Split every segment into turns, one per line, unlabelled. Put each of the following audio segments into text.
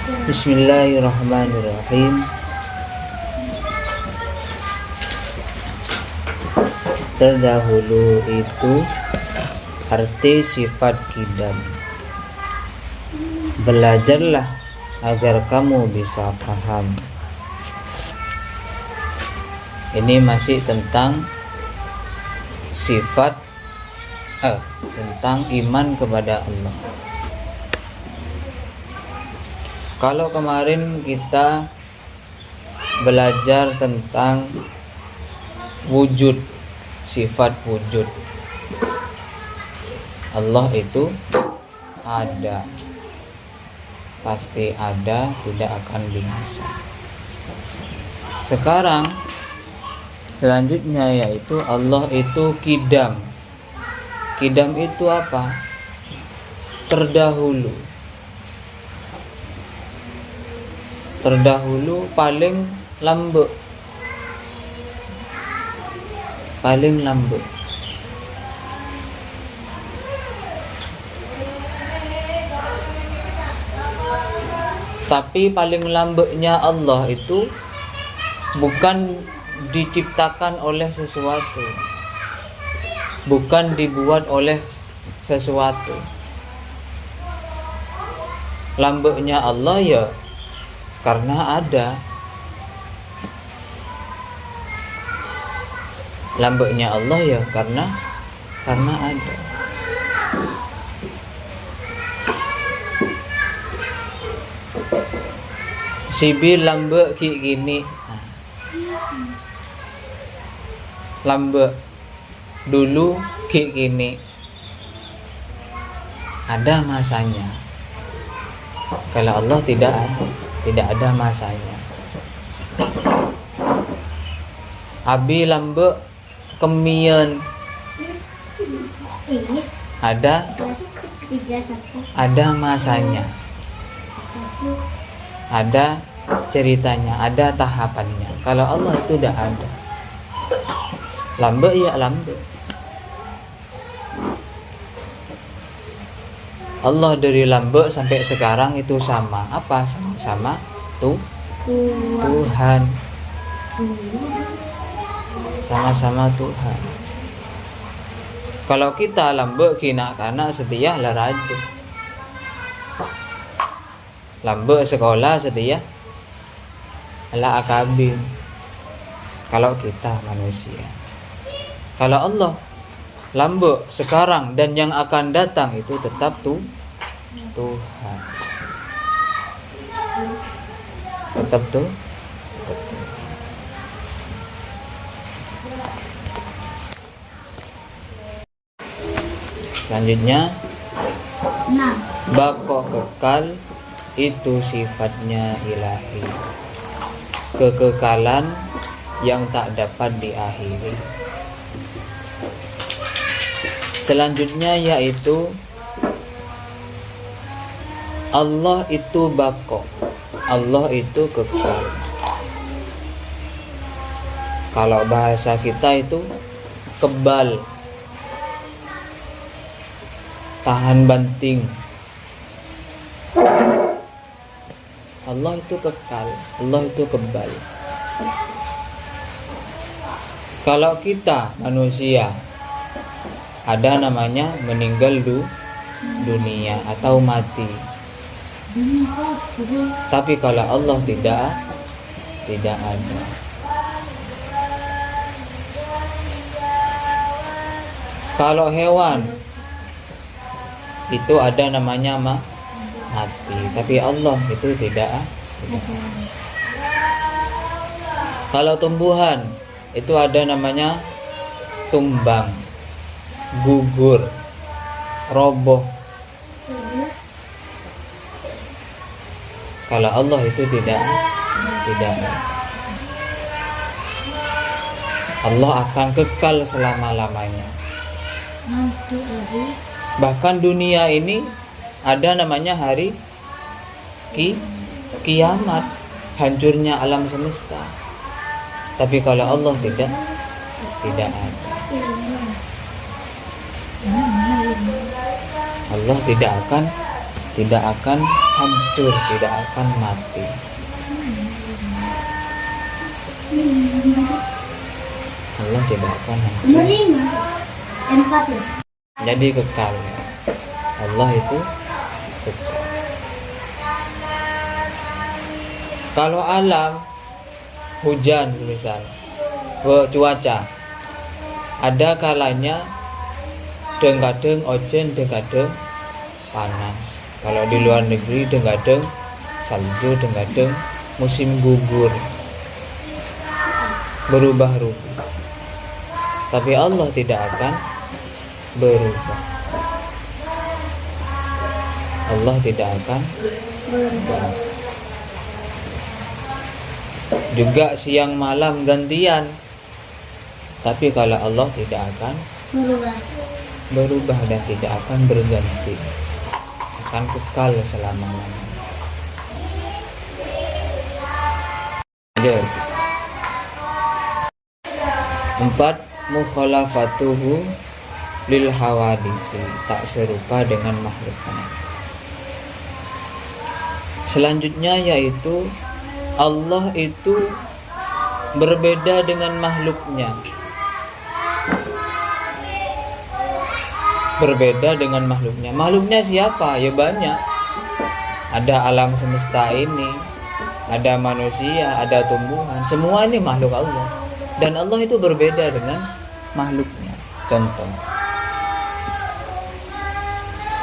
Bismillahirrahmanirrahim. Terdahulu itu arti sifat kidam. Belajarlah agar kamu bisa paham. Ini masih tentang sifat tentang iman kepada Allah. Kalau kemarin kita belajar tentang wujud, sifat wujud, Allah itu ada, pasti ada, tidak akan binasa. Sekarang selanjutnya yaitu Allah itu kidam. Kidam itu apa? Terdahulu. Terdahulu paling lambe. Paling lambe. Tapi paling lambeknya Allah itu bukan diciptakan oleh sesuatu, bukan dibuat oleh sesuatu. Lambeknya Allah ya karena ada. Lambeknya Allah ya karena ada. Sibi lambek kayak gini. Lambek dulu kayak gini. Ada masanya. Kalau Allah tidak ada masanya. Abi lambek kemian. Ada masanya. Ada ceritanya, ada tahapannya. Kalau Allah itu tidak ada. Lambe ya lambe. Allah dari lambe sampai sekarang itu sama. Apa? Sama Tuhan. Sama-sama Tuhan. Kalau kita lambe kina karena setia lah raja. Lambe sekolah setia ala akabin. Kalau kita manusia. Kalau Allah lambe sekarang dan yang akan datang itu tetap Tuhan. Tetap Tuhan. Selanjutnya bako kekal itu sifatnya ilahi, kekekalan yang tak dapat diakhiri. Selanjutnya yaitu Allah itu bako, Allah itu kekal. Kalau bahasa kita itu kebal, tahan banting. Allah itu kekal, Allah itu kebal. Kalau kita manusia ada namanya meninggal dunia atau mati. Tapi kalau Allah tidak ada. Kalau hewan itu ada namanya mati, tapi Allah itu tidak. Kalau tumbuhan itu ada namanya tumbang, gugur, roboh. Kalau Allah itu tidak. Allah akan kekal selama-lamanya. Bahkan dunia ini ada namanya hari kiamat, hancurnya alam semesta. Tapi kalau Allah tidak ada. Allah tidak akan tidak akan hancur, tidak akan mati. Allah tidak akan hancur. Jadi kekal. Allah itu kekal. Kalau alam hujan misalnya, cuaca, ada kalanya kadang hujan, kadang panas. Kalau di luar negeri kadang salju, kadang musim gugur, berubah-ubah. Tapi Allah tidak akan berubah. Allah tidak akan berubah. Juga siang malam gantian. Tapi kalau Allah tidak akan berubah dan tidak akan berganti, akan kekal selama-lamanya. Empat, mukhalafatuhu lil hawadisi, tak serupa dengan makhluknya. Selanjutnya yaitu Allah itu berbeda dengan makhluknya. Berbeda dengan makhluknya. Makhluknya siapa? Ya banyak. Ada alam semesta ini, ada manusia, ada tumbuhan. Semua ini makhluk Allah. Dan Allah itu berbeda dengan makhluknya. Contoh,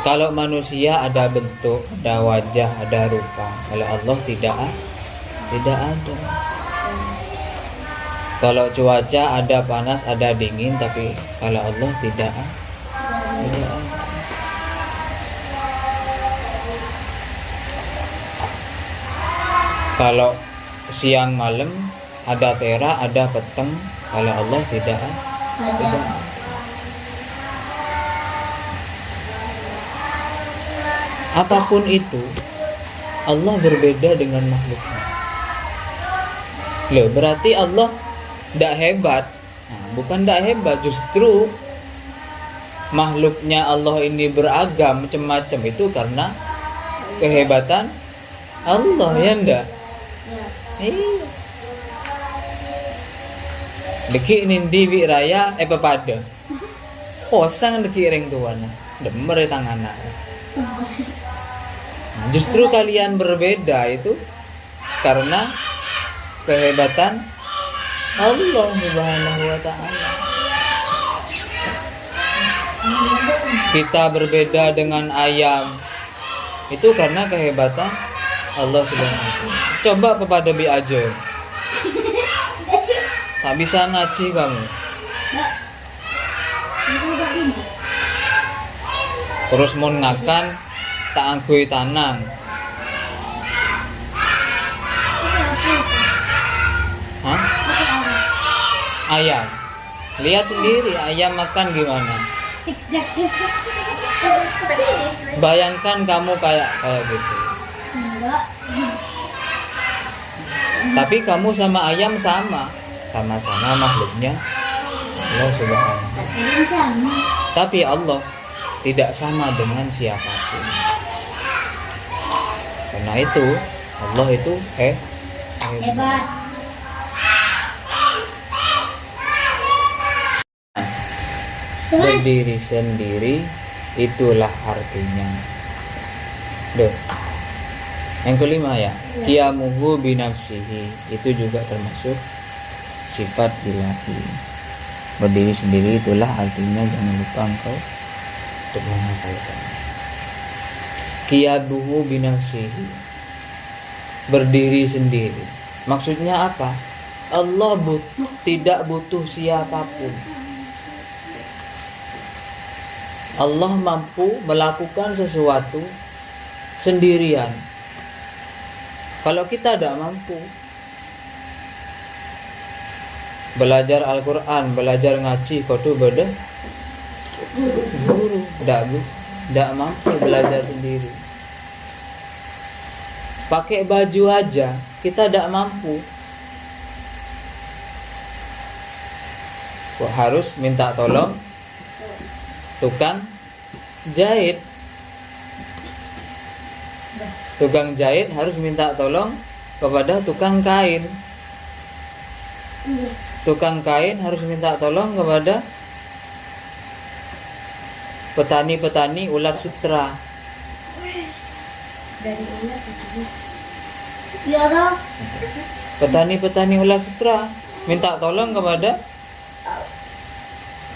kalau manusia ada bentuk, ada wajah, ada rupa. Kalau Allah tidak ada. Kalau cuaca ada panas, ada dingin, tapi kalau Allah tidak ada. Kalau siang malam ada tera, ada peteng. Kalau Allah tidak ada. Apapun itu, Allah berbeda dengan makhluknya. Loh, berarti Allah tidak hebat. Nah, bukan tidak hebat, justru makhluknya Allah ini beragam macam-macam itu karena kehebatan Allah, ya enggak? Iya. Deki nindi wi raya pepada. Posang deki ring tuana. Demer tangan anak. Justru kalian berbeda itu karena kehebatan Allah Subhanahu wa ta'ala. Kita berbeda dengan ayam itu karena kehebatan Allah Subhanahu wa ta'ala. Coba kepada bi aja. Tak bisa ngaji kamu. Terus mau ngakan tak anggui tanang. Hah? Ayam. Lihat sendiri ayam makan gimana. Bayangkan kamu kayak gitu. Tapi kamu sama ayam sama-sama makhluknya Allah Subhanahu. Tapi Allah tidak sama dengan siapapun. Karena itu Allah itu hebat. Berdiri sendiri itulah artinya. Duh. Yang kelima ya, qiyamuhu binafsihi, itu juga termasuk sifat ilahi. Berdiri sendiri itulah artinya, jangan lupa engkau untuk menghafalkan. Qiyamuhu binafsihi, berdiri sendiri. Maksudnya apa? Allah tidak butuh siapapun. Allah mampu melakukan sesuatu sendirian. Kalau kita tidak mampu belajar Al-Quran, belajar ngaji, kudu beda guru, tidak mampu belajar sendiri. Pakai baju aja kita tidak mampu, harus minta tolong tukang jahit. Tukang jahit harus minta tolong kepada tukang kain. Tukang kain harus minta tolong kepada petani-petani ulat sutra.
Dari ulat itu. Ya toh.
Petani-petani ulat sutra minta tolong kepada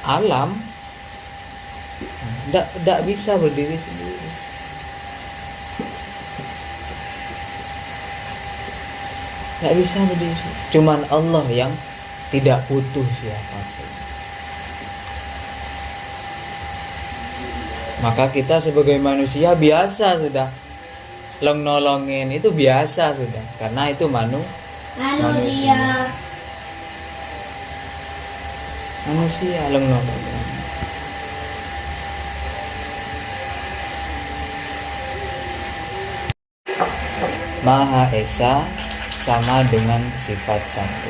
alam. Tidak bisa berdiri sendiri. Tidak bisa berdiri. Cuman Allah yang tidak butuh siapapun. Maka kita sebagai manusia biasa sudah nolongin, itu biasa sudah, karena itu manusia nolongin. Maha Esa sama dengan sifat satu.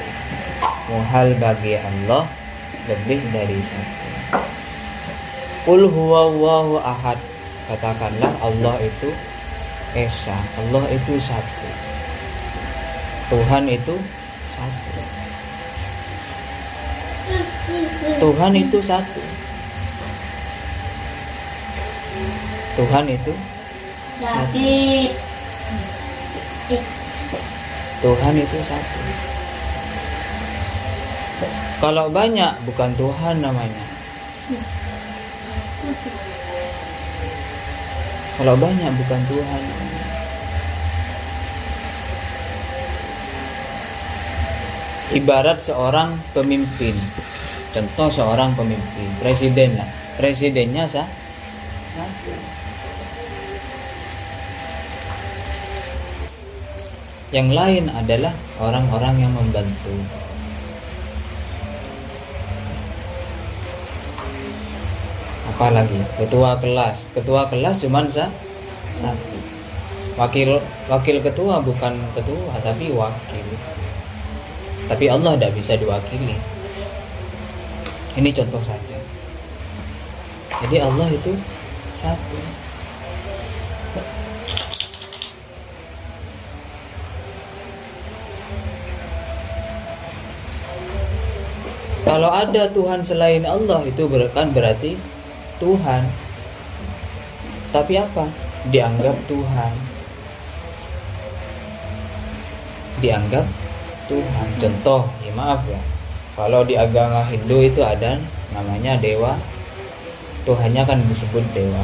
Muhal bagi Allah lebih dari satu. Qul huwallahu ahad. Katakanlah Allah itu Esa, Allah itu satu. Tuhan itu satu. Tuhan itu satu. Tuhan itu satu. Tuhan itu satu. Kalau banyak bukan Tuhan namanya. Kalau banyak bukan Tuhan namanya. Ibarat seorang pemimpin. Contoh seorang pemimpin, presiden lah. Presidennya satu. Yang lain adalah orang-orang yang membantu. Apalagi ketua kelas cuman satu. Wakil ketua bukan ketua tapi wakil. Tapi Allah tidak bisa diwakili. Ini contoh saja. Jadi Allah itu satu. Kalau ada Tuhan selain Allah itu kan berarti Tuhan. Tapi apa? Dianggap Tuhan. Dianggap Tuhan. Contoh, ya maaf ya. Kalau di agama Hindu itu ada namanya dewa. Tuhannya kan disebut dewa.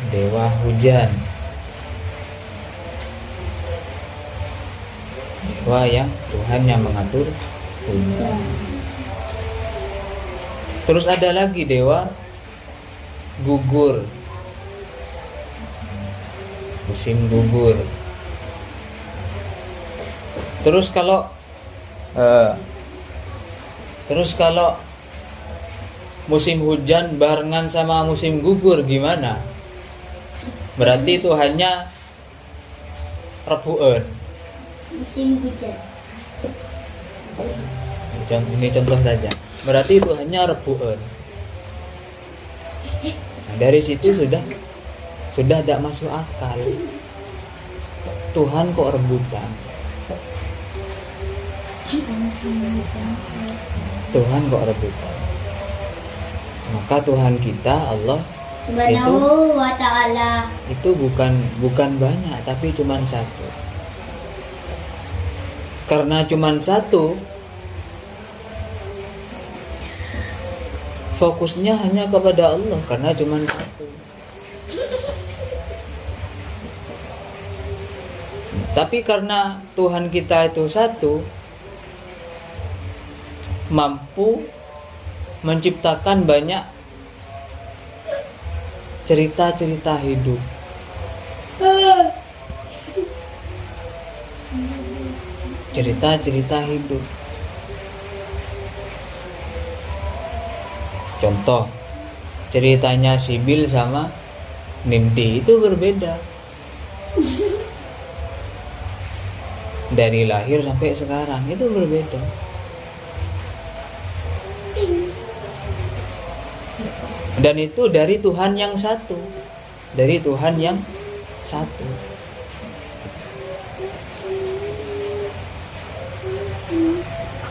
Dewa hujan. Dewa yang Tuhan yang mengatur hujan. Terus ada lagi dewa gugur, musim gugur. Terus kalau musim hujan barengan sama musim gugur gimana? Berarti itu hanya rebuan.
Musim hujan.
Ini contoh saja. Berarti itu hanya rebuan. Nah, dari situ sudah tidak masuk akal. Tuhan kok rebutan? Tuhan kok rebutan? Maka Tuhan kita Allah
Subhanahu wa ta'ala
itu bukan banyak tapi cuma satu. Karena cuma satu, fokusnya hanya kepada Allah karena cuma satu. Tapi karena Tuhan kita itu satu, mampu menciptakan banyak cerita-cerita hidup. Cerita-cerita hidup. Contoh, ceritanya Sibil sama Nindi itu berbeda. Dari lahir sampai sekarang itu berbeda. Dan itu dari Tuhan yang satu. Dari Tuhan yang satu.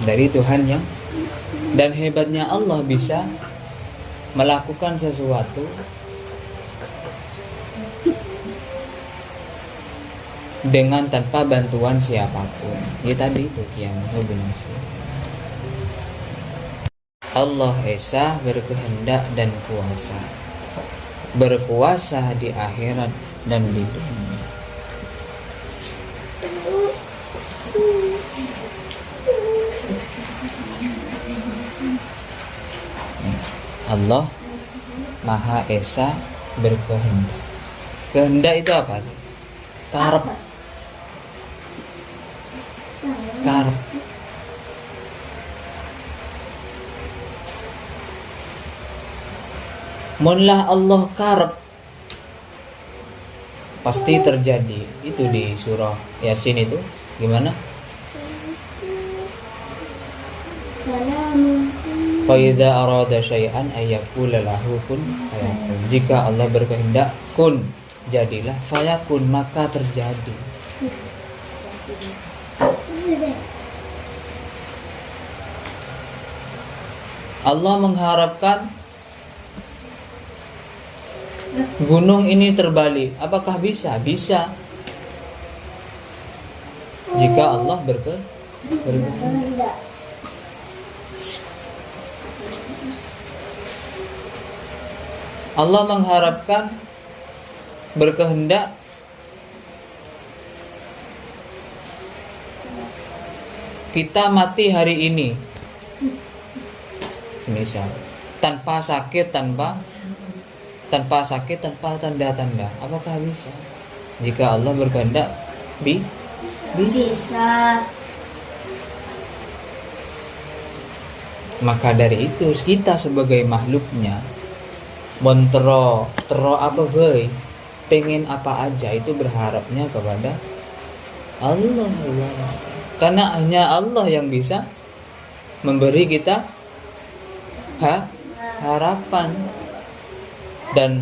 Dari Tuhan yang, dan hebatnya Allah bisa melakukan sesuatu dengan tanpa bantuan siapapun. Ya tadi itu yang binasa. Allah Esa berkehendak dan kuasa, berkuasa di akhirat dan di dunia. Allah Maha Esa berkehendak. Kehendak itu apa sih? Karep. Karep. Munlah Allah karep, pasti terjadi. Itu di surah Yasin itu gimana?
Salamun.
Fa idza arada syai'an ayyakula lahu kun fayakun. Jika Allah berkehendak kun, jadilah, fayakun, maka terjadi. Allah mengharapkan gunung ini terbalik. Apakah bisa? Bisa. Jika Allah berkehendak. Allah mengharapkan berkehendak kita mati hari ini, semisal tanpa sakit, tanpa tanda-tanda. Apakah bisa? Jika Allah berkehendak bisa. Maka dari itu kita sebagai makhluknya montro apa boy, pengen apa aja itu berharapnya kepada Allah. Karena hanya Allah yang bisa memberi kita harapan, dan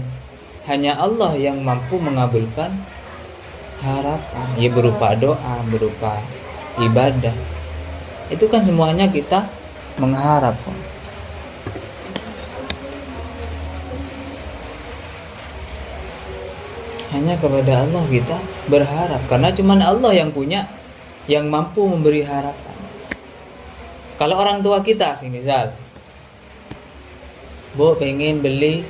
hanya Allah yang mampu mengabulkan harapan, ya berupa doa, berupa ibadah. Itu kan semuanya kita mengharap. Hanya kepada Allah kita berharap, karena cuman Allah yang punya, yang mampu memberi harapan. Kalau orang tua kita sih, misal Bu pengen beli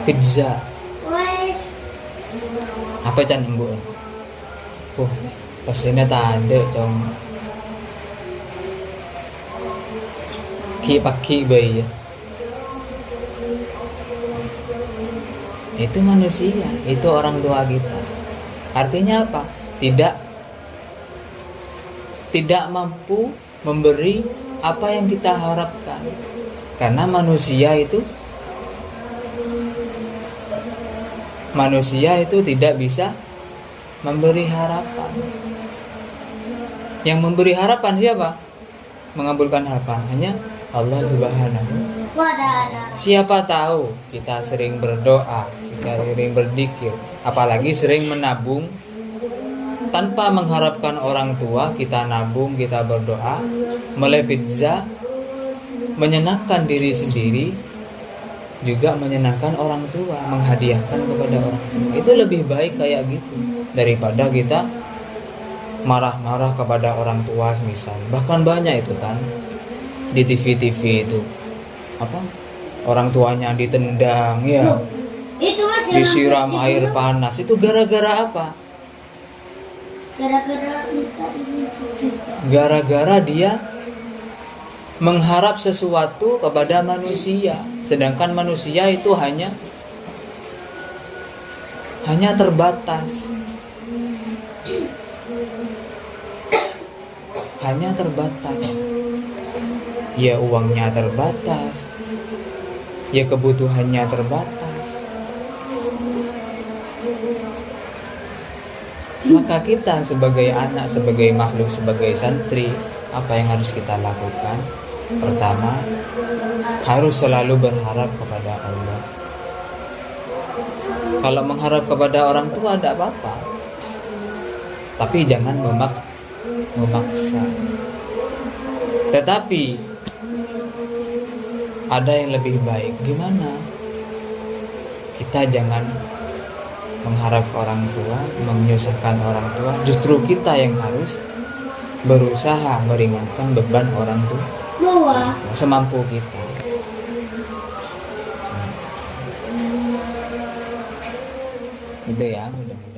pizza, apa can Bu? Pesennya tak ada, cong. Paki bayi ya. Itu manusia, itu orang tua kita. Artinya apa? Tidak mampu memberi apa yang kita harapkan. Karena manusia itu tidak bisa memberi harapan. Yang memberi harapan siapa? Mengabulkan harapan hanya Allah Subhanahu wa Ta'ala. Siapa tahu kita sering berdoa, sering berzikir, apalagi sering menabung tanpa mengharapkan orang tua, kita nabung, kita berdoa, mulai pizza, menyenangkan diri sendiri, juga menyenangkan orang tua, menghadiahkan kepada orang tua. Itu lebih baik kayak gitu daripada kita marah-marah kepada orang tua misal. Bahkan banyak itu kan di TV itu apa, orang tuanya ditendang ya,
itu masih
disiram air panas. Itu gara-gara apa? Gara-gara dia mengharap sesuatu kepada manusia, sedangkan manusia itu hanya terbatas. Hanya terbatas. Ya uangnya terbatas, ya kebutuhannya terbatas. Maka kita sebagai anak, sebagai makhluk, sebagai santri, apa yang harus kita lakukan? Pertama, harus selalu berharap kepada Allah. Kalau mengharap kepada orang tua ada apa-apa, tapi jangan memaksa. Tetapi ada yang lebih baik. Gimana? Kita jangan mengharap ke orang tua, menyusahkan orang tua. Justru kita yang harus berusaha meringankan beban orang tua
Dua.
semampu kita. Itu ya, mudah-mudahan.